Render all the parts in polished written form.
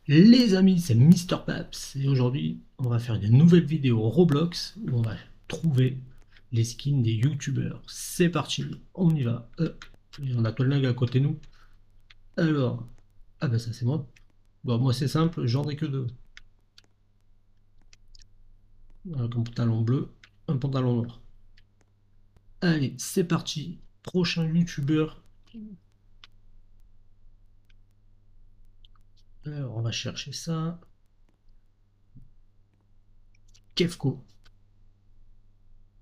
Les amis, c'est Mister Paps et aujourd'hui on va faire une nouvelle vidéo Roblox où on va trouver les skins des youtubeurs. C'est parti, on y va. Et on a Tolag à côté de nous. Alors, ah bah ça c'est moi. Bon, moi c'est simple, j'en ai que deux. Un pantalon bleu, un pantalon noir. Allez, c'est parti. Prochain youtubeur. Alors on va chercher ça. Kefko.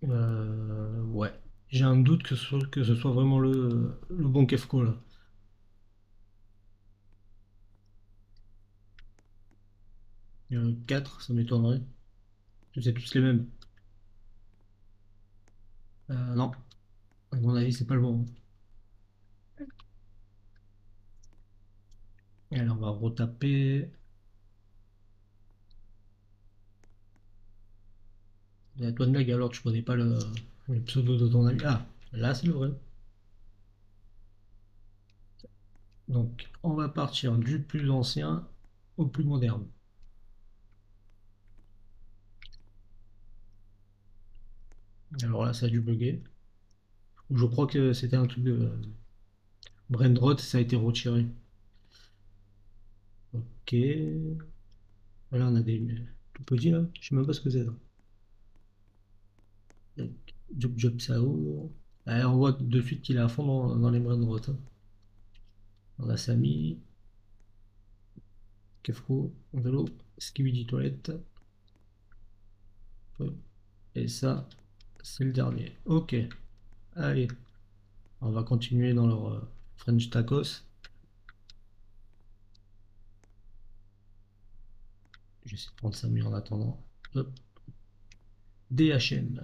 Ouais. J'ai un doute que ce soit vraiment le bon Kefko là. 4, ça m'étonnerait. C'est tous les mêmes. Non, à mon avis, c'est pas le bon. Alors, on va retaper. À toi de blague, alors tu connais pas le pseudo de ton ami. Ah, là, c'est le vrai. Donc, on va partir du plus ancien au plus moderne. Alors là, ça a dû bugger. Je crois que c'était un truc de Brainrot, ça a été retiré. Ok. Là, on a des tout petits là. Je sais même pas ce que c'est. Job Job Sao. Ah, on voit de suite qu'il est à fond dans les Brainrot. Hein. On a Samy, Kefko, Velo, Skibidi Toilette. Et ça, c'est le dernier. Ok, allez, on va continuer dans leur French tacos. J'essaie de prendre ça mieux en attendant. Hop. DHM.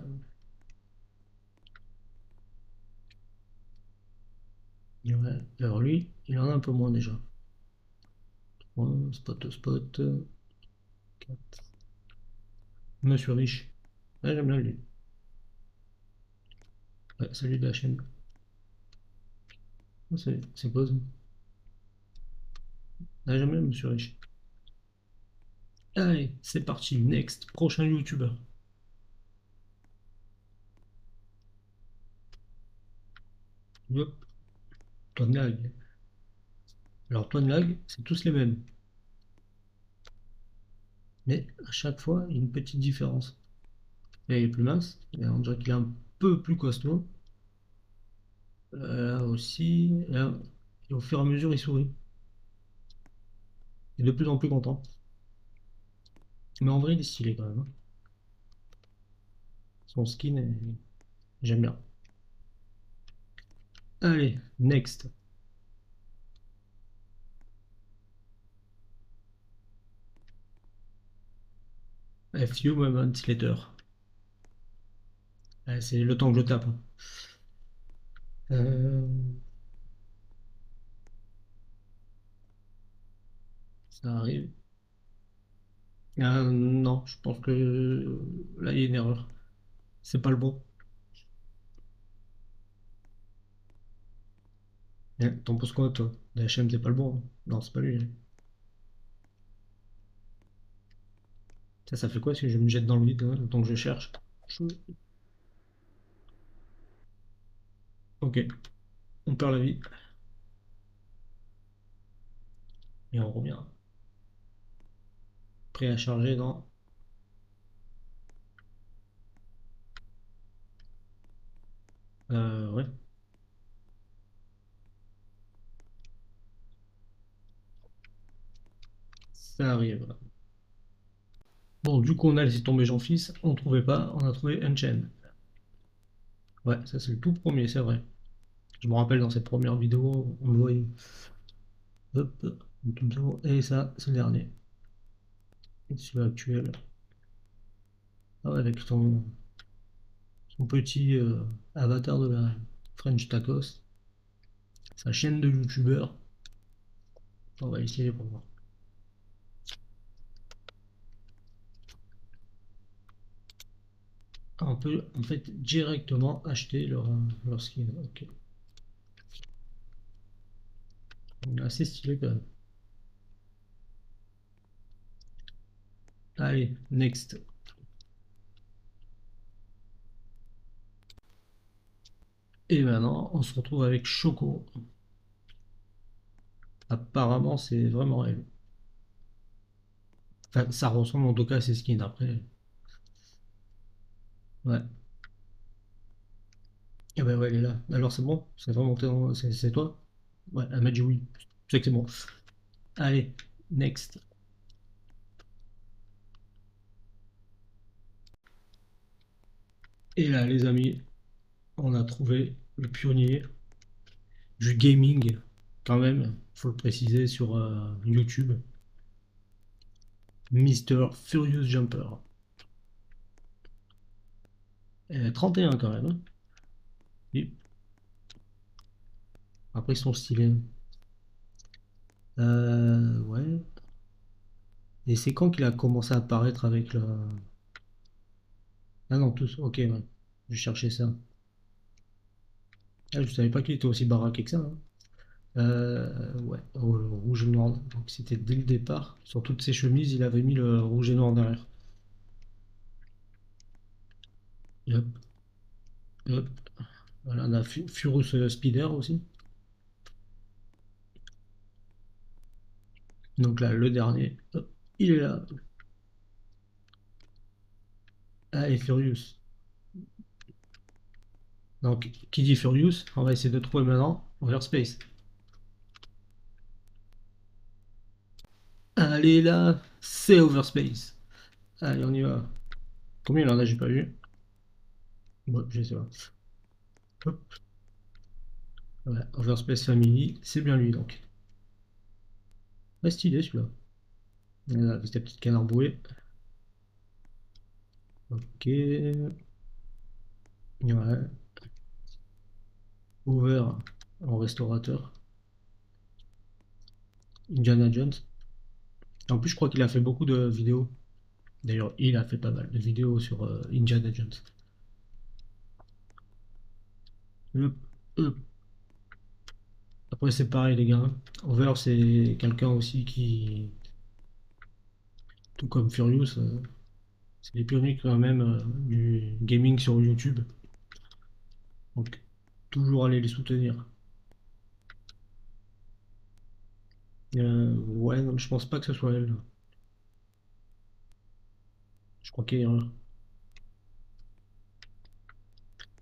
Ouais. Alors lui, il en a un peu moins déjà. Spot. Monsieur Riche. Ouais, j'aime bien lui. Ouais, salut DHM. Ah, c'est quoi ça? Ouais, j'aime bien Monsieur Riche. Allez, c'est parti. Next. Prochain YouTuber. Hop. Lag. Alors, Lag, c'est tous les mêmes. Mais à chaque fois, il y a une petite différence. Là, il est plus mince. Et on dirait qu'il est un peu plus costaud. Là aussi. Là, et au fur et à mesure, il sourit. Il est de plus en plus content. Mais en vrai, il est stylé quand même. Hein. Son skin, j'aime bien. Allez, next. A few moments later. Allez, c'est le temps que je tape. Hein. Euh, ça arrive. Ah, non, je pense que là, il y a une erreur. C'est pas le bon. T'en penses quoi, toi? DHM, c'est pas le bon. Hein. Non, c'est pas lui. Hein. Ça fait quoi si je me jette dans le vide, hein, le temps que je cherche? Ok, on perd la vie et on revient. Prêt à charger dans. Ouais, ça arrive. Bon, du coup, on a laissé tomber Jean-Fils, on trouvait pas, on a trouvé Unchained. Ouais, ça c'est le tout premier, c'est vrai. Je me rappelle dans cette première vidéo, on le voyait. Hop, comme ça. Et ça, c'est le dernier. Et celui actuel. Ah ouais, avec son petit avatar de la French Tacos, sa chaîne de youtubeur. On va essayer pour voir. On peut en fait directement acheter leur skin. Ok. Assez stylé quand même. Allez, next. Et maintenant, on se retrouve avec Choco. Apparemment, c'est vraiment elle. Enfin, ça ressemble en tout cas à ses skins après. Ouais. Et ben ouais, elle est là. Alors c'est bon? C'est vraiment c'est toi? Ouais, elle m'a dit oui. Je sais que c'est bon. Allez, next. Et là, les amis, on a trouvé le pionnier du gaming, quand même, faut le préciser, sur YouTube. Mister Furious Jumper. 31 quand même, hein. Et après, ils sont stylés. Ouais. Et c'est quand qu'il a commencé à apparaître avec le. Ah non, tous, ok, ouais. Je cherchais ça. Ah, je savais pas qu'il était aussi baraqué que ça, hein. Ouais, le rouge et noir. Donc c'était dès le départ. Sur toutes ses chemises, il avait mis le rouge et noir derrière. Hop, hop. Voilà, on a Furious Speeder aussi. Donc là, le dernier, hop, il est là. Allez, Furious. Donc, qui dit Furious, on va essayer de trouver maintenant Overspace. Allez là, c'est Overspace. Allez, on y va. Combien il en a, j'ai pas vu. Bon, je sais pas. Hop, voilà, Overspace Family, c'est bien lui donc. Pas stylé celui-là. Voilà, avec ta petite canard bouée. Ok. Ouais. Over en restaurateur. Indiana Jones. En plus, je crois qu'il a fait beaucoup de vidéos. D'ailleurs, il a fait pas mal de vidéos sur Indiana Jones. Hop, hop. Après, c'est pareil, les gars. Over, c'est quelqu'un aussi qui, tout comme Furious, c'est les pionniers quand même du gaming sur YouTube. Donc, toujours aller les soutenir. Ouais, non, je pense pas que ce soit elle. Je crois qu'il y a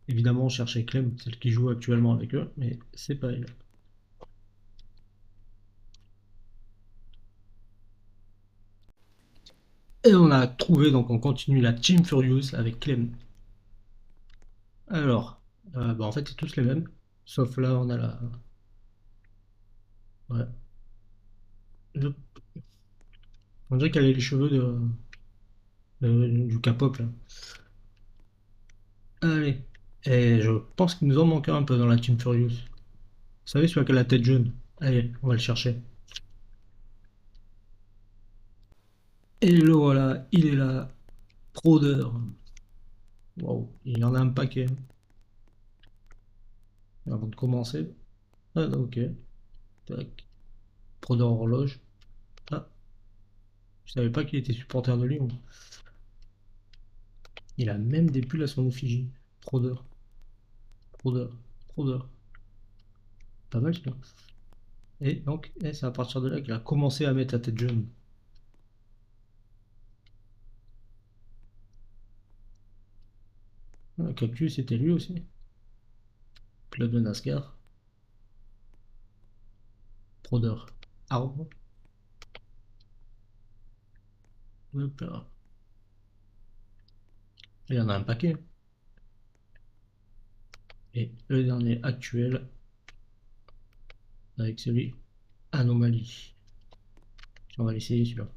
évidemment, on cherchait Clem, celle qui joue actuellement avec eux, mais c'est pas elle. Et on a trouvé, donc on continue la Team Furious avec Clem. Alors, bah, en fait, c'est tous les mêmes. Sauf là, on a la. Ouais. On dirait qu'elle a les cheveux du K-pop là. Allez. Et je pense qu'il nous en manque un peu dans la Team Furious. Vous savez, celui qui a la tête jaune. Allez, on va le chercher. Et le voilà, il est là. Prodeur. Waouh, il y en a un paquet, hein. Avant de commencer. Ah, ok. Tac. Prodeur horloge. Ah, je savais pas qu'il était supporter de Lyon. Il a même des pulls à son effigie. Prodeur. Prodeur. Prodeur. Pas mal, celui-là. Et donc, c'est à partir de là qu'il a commencé à mettre la tête jaune. Ah, Cactus, c'était lui aussi. Club de NASCAR. Prodeur. Arbre. Hop là. Il y en a un paquet. Et le dernier actuel, avec celui Anomalie. On va l'essayer celui-là.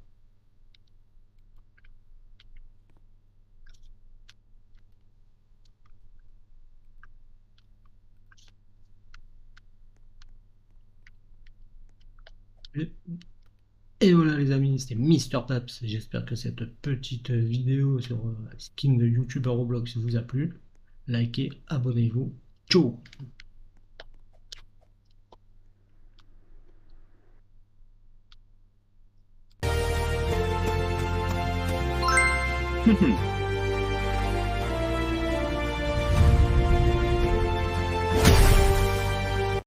Et voilà les amis, c'était Mister Taps. J'espère que cette petite vidéo sur skin de YouTuber Roblox vous a plu. Likez, abonnez-vous. Ciao.